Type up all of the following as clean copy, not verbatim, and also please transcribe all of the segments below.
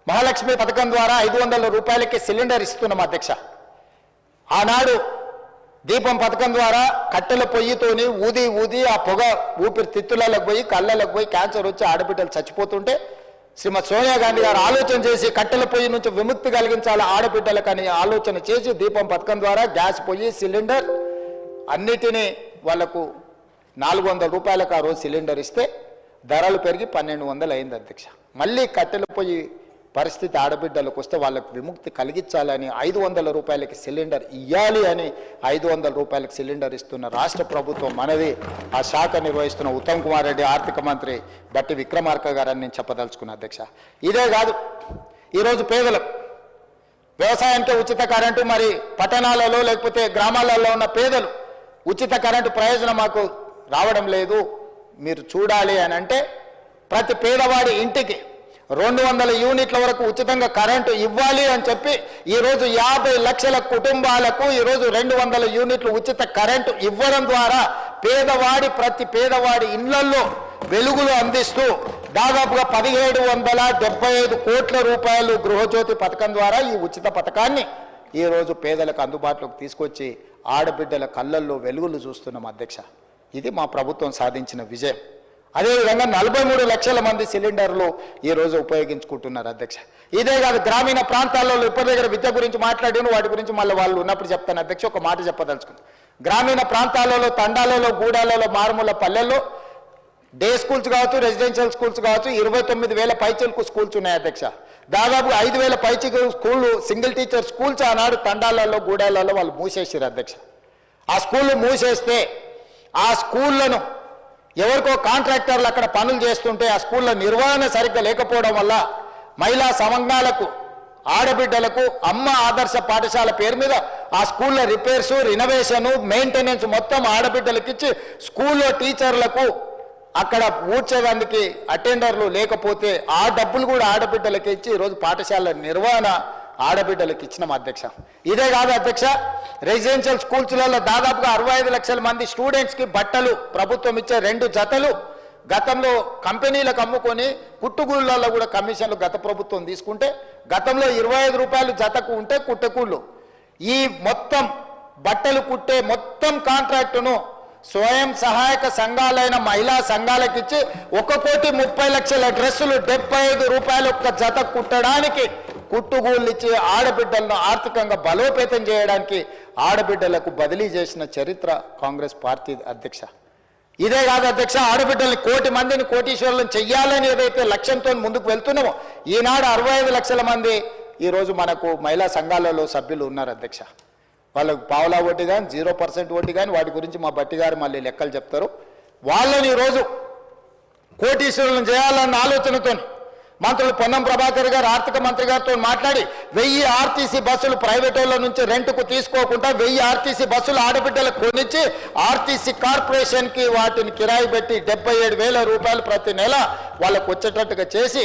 మహాలక్ష్మి పథకం ద్వారా 500 రూపాయలకి సిలిండర్ ఇస్తున్నాం అధ్యక్ష. ఆనాడు దీపం పథకం ద్వారా కట్టెల పొయ్యితోని ఊది ఊది ఆ పొగ ఊపిరితిత్తులకు పోయి కళ్ళలకు పోయి క్యాన్సర్ వచ్చి ఆడబిడ్డలు చచ్చిపోతుంటే శ్రీమతి సోనియా గాంధీ గారు ఆలోచన చేసి కట్టెల పొయ్యి నుంచి విముక్తి కలిగించాలి ఆడబిడ్డలకు అని ఆలోచన చేసి దీపం పథకం ద్వారా గ్యాస్ పొయ్యి సిలిండర్ అన్నిటినీ వాళ్లకు 400 రూపాయలకు ఆ రోజు సిలిండర్ ఇస్తే ధరలు పెరిగి 1200 అయింది అధ్యక్ష. మళ్ళీ కట్టెల పొయ్యి పరిస్థితి ఆడబిడ్డలకు వస్తే వాళ్ళకు విముక్తి కలిగించాలని 500 రూపాయలకి సిలిండర్ ఇవ్వాలి అని 500 రూపాయలకి సిలిండర్ ఇస్తున్న రాష్ట్ర ప్రభుత్వం మనది. ఆ శాఖ నిర్వహిస్తున్న ఉత్తమ్ కుమార్ రెడ్డి, ఆర్థిక మంత్రి బట్టి విక్రమార్క గారని నేను చెప్పదలుచుకున్నా అధ్యక్ష. ఇదే కాదు, ఈరోజు పేదలకు వ్యవసాయానికి ఉచిత కరెంటు, మరి పట్టణాలలో లేకపోతే గ్రామాలలో ఉన్న పేదలు ఉచిత కరెంటు ప్రయోజనం మాకు రావడం లేదు, మీరు చూడాలి అని అంటే ప్రతి పేదవాడి ఇంటికి 200 యూనిట్ల వరకు ఉచితంగా కరెంటు ఇవ్వాలి అని చెప్పి ఈరోజు 50 లక్షల కుటుంబాలకు ఈరోజు 200 యూనిట్లు ఉచిత కరెంటు ఇవ్వడం ద్వారా ప్రతి పేదవాడి ఇళ్లల్లో వెలుగులు అందిస్తూ దాదాపుగా 1775 కోట్ల రూపాయలు గృహజ్యోతి పథకం ద్వారా ఈ ఉచిత పథకాన్ని ఈరోజు పేదలకు అందుబాటులోకి తీసుకొచ్చి ఆడబిడ్డల కళ్ళల్లో వెలుగులు చూస్తున్నాం అధ్యక్ష. ఇది మా ప్రభుత్వం సాధించిన విజయం. అదేవిధంగా 43 లక్షల మంది సిలిండర్లు ఈరోజు ఉపయోగించుకుంటున్నారు అధ్యక్ష. ఇదే కాదు, గ్రామీణ ప్రాంతాల్లో ఇప్పటి దగ్గర విద్య గురించి మాట్లాడిన వాటి గురించి మళ్ళీ వాళ్ళు ఉన్నప్పుడు చెప్తాను అధ్యక్ష. ఒక మాట చెప్పదలుచుకుంది, గ్రామీణ ప్రాంతాలలో, తండాలలో, గూడాలలో, మారుమూల పల్లెల్లో డే స్కూల్స్ కావచ్చు, రెసిడెన్షియల్ స్కూల్స్ కావచ్చు, 29,000 పైచలకు స్కూల్స్ ఉన్నాయి అధ్యక్ష. దాదాపు 5,000 పైచలు స్కూళ్ళు, సింగిల్ టీచర్ స్కూల్స్ ఆనాడు తండాలలో, గూడాలలో వాళ్ళు మూసేసారు అధ్యక్ష. ఆ స్కూళ్ళు మూసేస్తే ఆ స్కూళ్లను ఎవరికో కాంట్రాక్టర్లు అక్కడ పనులు చేస్తుంటే ఆ స్కూళ్ళ నిర్వహణ సరిగ్గా లేకపోవడం వల్ల మహిళా సంఘాలకు, ఆడబిడ్డలకు అమ్మ ఆదర్శ పాఠశాల పేరు మీద ఆ స్కూళ్ళ రిపేర్సు, రినోవేషను, మెయింటెనెన్స్ మొత్తం ఆడబిడ్డలకు ఇచ్చి స్కూల్లో టీచర్లకు అక్కడ ఊడ్చేదానికి అటెండర్లు లేకపోతే ఆ డబ్బులు కూడా ఆడబిడ్డలకి ఇచ్చి ఈరోజు పాఠశాల నిర్వహణ ఆడబిడ్డలకు ఇచ్చినాం అధ్యక్ష. ఇదే కాదు అధ్యక్ష, రెసిడెన్షియల్ స్కూల్స్లలో దాదాపుగా 65 లక్షల మంది స్టూడెంట్స్కి బట్టలు ప్రభుత్వం ఇచ్చే 2 జతలు గతంలో కంపెనీలకు అమ్ముకొని కుట్టుగూళ్ళలో కూడా కమిషన్లు గత ప్రభుత్వం తీసుకుంటే గతంలో 25 రూపాయలు జతకు ఉంటే కుట్టకూళ్ళు ఈ మొత్తం బట్టలు కుట్టే మొత్తం కాంట్రాక్టును స్వయం సహాయక సంఘాలైన మహిళా సంఘాలకు ఇచ్చి 1,30,00,000 డ్రెస్సులు 75 రూపాయలు ఒక్క జత కుట్టడానికి కుట్టుగూళ్ళు ఇచ్చి ఆడబిడ్డలను ఆర్థికంగా బలోపేతం చేయడానికి ఆడబిడ్డలకు బదిలీ చేసిన చరిత్ర కాంగ్రెస్ పార్టీ అధ్యక్ష. ఇదే కాదు అధ్యక్ష, ఆడబిడ్డల్ని 1,00,00,000 మందిని కోటీశ్వరులను చెయ్యాలని ఏదైతే లక్ష్యంతో ముందుకు వెళ్తున్నామో ఈనాడు 65 లక్షల మంది ఈరోజు మనకు మహిళా సంఘాలలో సభ్యులు ఉన్నారు అధ్యక్ష. వాళ్ళకు పావలా వడ్డీ కానీ 0% వడ్డీ కానీ వాటి గురించి మా బట్టి గారు మళ్ళీ లెక్కలు చెప్తారు. వాళ్ళని ఈరోజు కోటీశ్వరులను చేయాలన్న ఆలోచనతో మంత్రులు పొన్నం ప్రభాకర్ గారు ఆర్థిక మంత్రి గారితో మాట్లాడి 1000 ఆర్టీసీ బస్సులు ప్రైవేట్ వాళ్ళ నుంచి రెంట్కు తీసుకోకుండా 1000 ఆర్టీసీ బస్సులు ఆడబిడ్డలకు కొనిచ్చి ఆర్టీసీ కార్పొరేషన్కి వాటిని కిరాయి పెట్టి 77,000 రూపాయలు ప్రతి నెల వాళ్ళకు వచ్చేటట్టుగా చేసి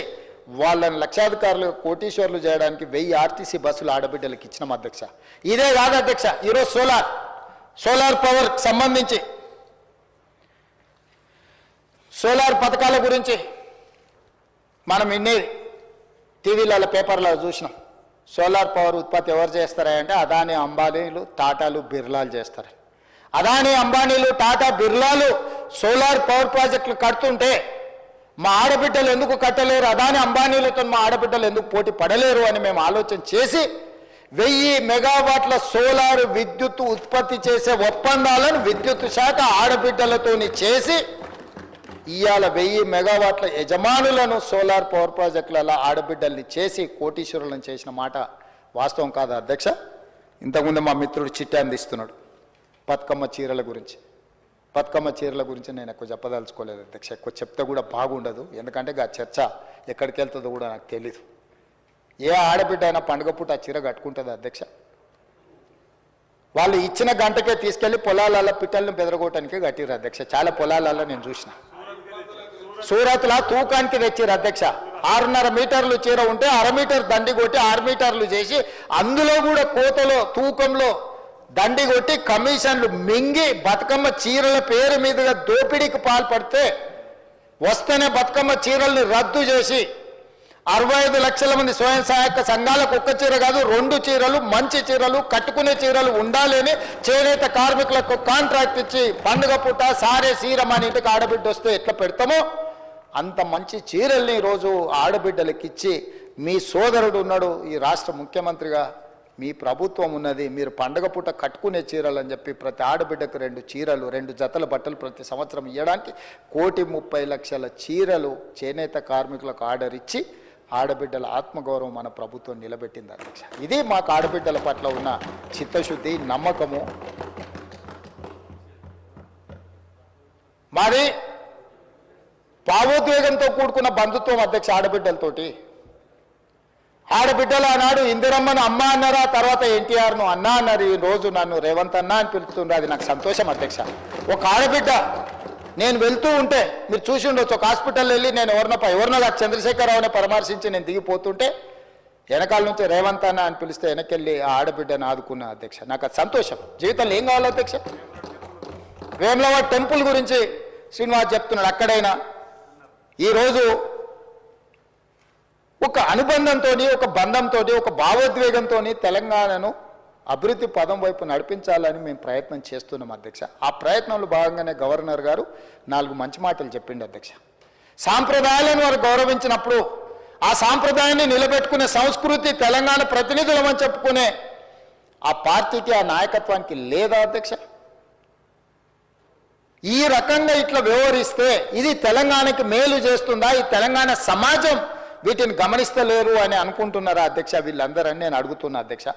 వాళ్ళని లక్షాధికారులు కోటీశ్వర్లు చేయడానికి 1000 ఆర్టీసీ బస్సులు ఆడబిడ్డలకు ఇచ్చినాం అధ్యక్ష. ఇదే కాదు అధ్యక్ష, ఈరోజు సోలార్ పవర్ సంబంధించి సోలార్ పథకాల గురించి మనం ఇన్ని టీవీలలో పేపర్లో చూసినాం. సోలార్ పవర్ ఉత్పత్తి ఎవరు చేస్తారంటే అదానీ, అంబానీలు, టాటాలు, బిర్లాలు చేస్తారు. అదానీ, అంబానీలు, టాటా, బిర్లాలు సోలార్ పవర్ ప్రాజెక్టులు కడుతుంటే మా ఆడబిడ్డలు ఎందుకు కట్టలేరు, అదానీ అంబానీలతో మా ఆడబిడ్డలు ఎందుకు పోటీ పడలేరు అని మేము ఆలోచన చేసి 1000 మెగావాట్ల సోలార్ విద్యుత్ ఉత్పత్తి చేసే ఒప్పందాలను విద్యుత్ శాఖ ఆడబిడ్డలతోని చేసి ఇవాళ 1000 మెగావాట్ల యజమానులను సోలార్ పవర్ ప్రాజెక్టులలో ఆడబిడ్డల్ని చేసి కోటీశ్వరులను చేసిన మాట వాస్తవం కాదా అధ్యక్ష? ఇంతకుముందు మా మిత్రుడు చిట్టి అందిస్తున్నాడు బతుకమ్మ చీరల గురించి నేను ఎక్కువ చెప్పదలుచుకోలేదు అధ్యక్ష. ఎక్కువ చెప్తే కూడా బాగుండదు, ఎందుకంటే ఆ చర్చ ఎక్కడికి వెళ్తుందో కూడా నాకు తెలీదు. ఏ ఆడబిడ్డ అయినా పండుగ పూట ఆ చీర కట్టుకుంటుంది అధ్యక్ష? వాళ్ళు ఇచ్చిన గంటకే తీసుకెళ్లి పొలాలలో పిట్టలను బెదరగొట్టడానికే కట్టిరు అధ్యక్ష. చాలా పొలాలలో నేను చూసిన. సూరత్లో తూకానికి తెచ్చిరు అధ్యక్ష. 6.5 మీటర్లు చీర ఉంటే 1/2 మీటర్ దండి కొట్టి 6 మీటర్లు చేసి అందులో కూడా కోతలో తూకంలో దండి కొట్టి కమిషన్లు మింగి బతుకమ్మ చీరల పేరు మీదుగా దోపిడీకి పాల్పడితే వస్తేనే బతుకమ్మ చీరల్ని రద్దు చేసి 65 లక్షల మంది స్వయం సహాయక సంఘాలకు ఒక్క చీర కాదు 2 చీరలు, మంచి చీరలు, కట్టుకునే చీరలు ఉండాలని చేనేత కార్మికులకు కాంట్రాక్ట్ ఇచ్చి పండుగ పూట సారే సీర మన ఇంటికి ఆడబిడ్డ వస్తే ఎట్లా పెడతామో అంత మంచి చీరల్ని ఈరోజు ఆడబిడ్డలకి ఇచ్చి మీ సోదరుడు ఉన్నాడు ఈ రాష్ట్ర ముఖ్యమంత్రిగా, మీ ప్రభుత్వం ఉన్నది, మీరు పండుగ పూట కట్టుకునే చీరలు అని చెప్పి ప్రతి ఆడబిడ్డకు 2 చీరలు 2 జతల బట్టలు ప్రతి సంవత్సరం ఇవ్వడానికి 1,30,00,000 చీరలు చేనేత కార్మికులకు ఆర్డర్ ఇచ్చి ఆడబిడ్డల ఆత్మగౌరవం మన ప్రభుత్వం నిలబెట్టింది అధ్యక్ష. ఇది మాకు ఆడబిడ్డల పట్ల ఉన్న చిత్తశుద్ధి, నమ్మకము. మాది భావోద్వేగంతో కూడుకున్న బంధుత్వం అధ్యక్ష ఆడబిడ్డలతోటి. ఆడబిడ్డలు ఆనాడు ఇందిరమ్మను అమ్మ అన్నారా, తర్వాత ఎన్టీఆర్ను అన్నా అన్నారు. ఈ రోజు నన్ను రేవంత్ అన్నా అని పిలుస్తుండ్రు, అది నాకు సంతోషం అధ్యక్ష. ఒక ఆడబిడ్డ నేను వెళ్తూ ఉంటే మీరు చూసి ఉండొచ్చు, ఒక హాస్పిటల్ వెళ్ళి నేను ఎవరినో కాదు చంద్రశేఖరరావుని పరామర్శించి నేను దిగిపోతుంటే వెనకాల నుంచి రేవంత్ అన్న అని పిలిస్తే వెనకెళ్ళి ఆ ఆడబిడ్డను ఆదుకున్నా అధ్యక్ష. నాకు అది సంతోషం. జీవితంలో ఏం కావాలి అధ్యక్ష? వేములవాడ టెంపుల్ గురించి శ్రీనివాస్ చెప్తున్నాడు. అక్కడైనా ఈరోజు ఒక అనుబంధంతో, ఒక బంధంతో, ఒక భావోద్వేగంతో తెలంగాణను అభివృద్ధి పదం వైపు నడిపించాలని మేము ప్రయత్నం చేస్తున్నాం అధ్యక్ష. ఆ ప్రయత్నంలో భాగంగానే గవర్నర్ గారు 4 మంచి మాటలు చెప్పిండు అధ్యక్ష. సాంప్రదాయాలను వారు గౌరవించినప్పుడు ఆ సాంప్రదాయాన్ని నిలబెట్టుకునే సంస్కృతి తెలంగాణ ప్రతినిధులమని చెప్పుకునే ఆ పార్టీకి, ఆ నాయకత్వానికి లేదా అధ్యక్ష? ఈ రకంగా ఇట్లా వ్యవహరిస్తే ఇది తెలంగాణకి మేలు చేస్తుందా? ఈ తెలంగాణ సమాజం వీటిని గమనిస్తలేరు అని అనుకుంటున్నారా అధ్యక్ష వీళ్ళందరని నేను అడుగుతున్నా అధ్యక్ష.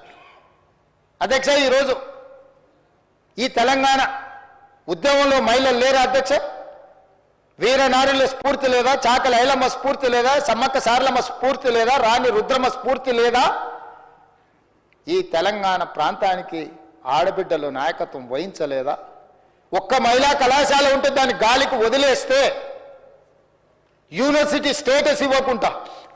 అధ్యక్ష ఈరోజు ఈ తెలంగాణ ఉద్యమంలో మహిళలు లేరా అధ్యక్ష? వీరనారుల స్ఫూర్తి లేదా? చాకలి ఐలమ్మ స్ఫూర్తి లేదా? సమ్మక్క సారలమ్మ స్ఫూర్తి లేదా? రాణి రుద్రమ్మ స్ఫూర్తి లేదా? ఈ తెలంగాణ ప్రాంతానికి ఆడబిడ్డలు నాయకత్వం వహించలేదా? ఒక్క మహిళా కళాశాల ఉంటే దాన్ని గాలికి వదిలేస్తే యూనివర్సిటీ స్టేటస్ ఇవ్వకుండా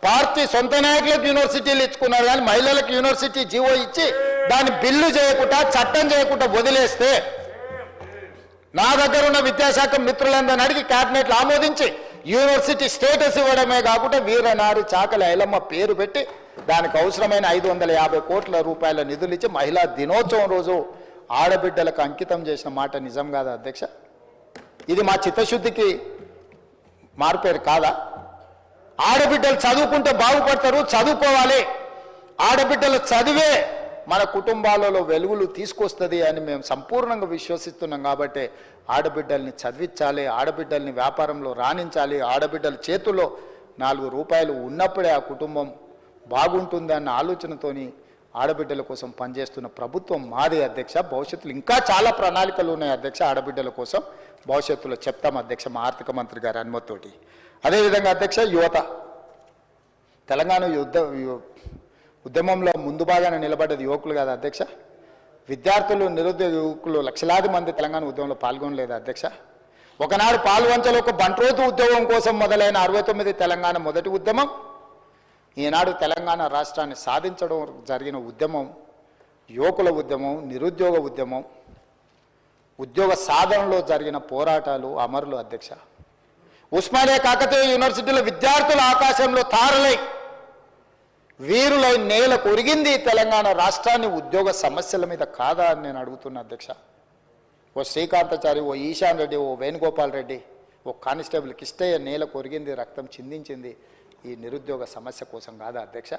పార్టీ సొంత నాయకులకు యూనివర్సిటీలు ఇచ్చుకున్నారు, కానీ మహిళలకు యూనివర్సిటీ జీవో ఇచ్చి దాన్ని బిల్లు చేయకుండా, చట్టం చేయకుండా వదిలేస్తే నా దగ్గర ఉన్న విద్యాశాఖ మిత్రులందరిని అడిగి క్యాబినెట్లు ఆమోదించి యూనివర్సిటీ స్టేటస్ ఇవ్వడమే కాకుండా వీరనారి చాకలి ఐలమ్మ పేరు పెట్టి దానికి అవసరమైన 550 కోట్ల రూపాయల నిధులు ఇచ్చి మహిళా దినోత్సవం రోజు ఆడబిడ్డలకు అంకితం చేసిన మాట నిజం కాదా అధ్యక్ష? ఇది మా చిత్తశుద్ధికి మారుపేరు కాదా? ఆడబిడ్డలు చదువుకుంటే బాగుపడతారు, చదువుకోవాలి. ఆడబిడ్డలు చదివే మన కుటుంబాలలో వెలుగులు తీసుకొస్తుంది అని మేము సంపూర్ణంగా విశ్వసిస్తున్నాం. కాబట్టి ఆడబిడ్డల్ని చదివించాలి, ఆడబిడ్డల్ని వ్యాపారంలో రాణించాలి. ఆడబిడ్డల చేతుల్లో 4 రూపాయలు ఉన్నప్పుడే ఆ కుటుంబం బాగుంటుంది అన్న ఆలోచనతోని ఆడబిడ్డల కోసం పనిచేస్తున్న ప్రభుత్వం మాదే అధ్యక్ష. భవిష్యత్తులో ఇంకా చాలా ప్రణాళికలు ఉన్నాయి అధ్యక్ష ఆడబిడ్డల కోసం. భవిష్యత్తులో చెప్తాం అధ్యక్ష మా ఆర్థిక మంత్రి గారి అనుమతితోటి. అదేవిధంగా అధ్యక్ష యువత తెలంగాణ ఉద్యమంలో ముందు భాగాన నిలబడ్డది యువకులు కాదు అధ్యక్ష? విద్యార్థులు, నిరుద్యోగ యువకులు లక్షలాది మంది తెలంగాణ ఉద్యమంలో పాల్గొనలేదు అధ్యక్ష. ఒకనాడు పాల్వంచలో ఒక బంట్రోతు ఉద్యోగం కోసం మొదలైన 69 తెలంగాణ మొదటి ఉద్యమం, ఈనాడు తెలంగాణ రాష్ట్రాన్ని సాధించడం జరిగిన ఉద్యమం యువకుల ఉద్యమం, నిరుద్యోగ ఉద్యమం, ఉద్యోగ సాధనలో జరిగిన పోరాటాలు అమరులు అధ్యక్ష. ఉస్మానియా కాకతీయ యూనివర్సిటీలో విద్యార్థుల ఆకాశంలో తారలై వీరులై నేల కొరిగింది తెలంగాణ రాష్ట్రాన్ని ఉద్యోగ సమస్యల మీద కాదా అని నేను అడుగుతున్నా అధ్యక్ష. ఓ శ్రీకాంతాచారి, ఓ ఈశాన్ రెడ్డి, ఓ వేణుగోపాల్ రెడ్డి, ఓ కానిస్టేబుల్ కిష్టయ్య నేల కొరిగింది, రక్తం చిందించింది ఈ నిరుద్యోగ సమస్య కోసం కాదా అధ్యక్ష?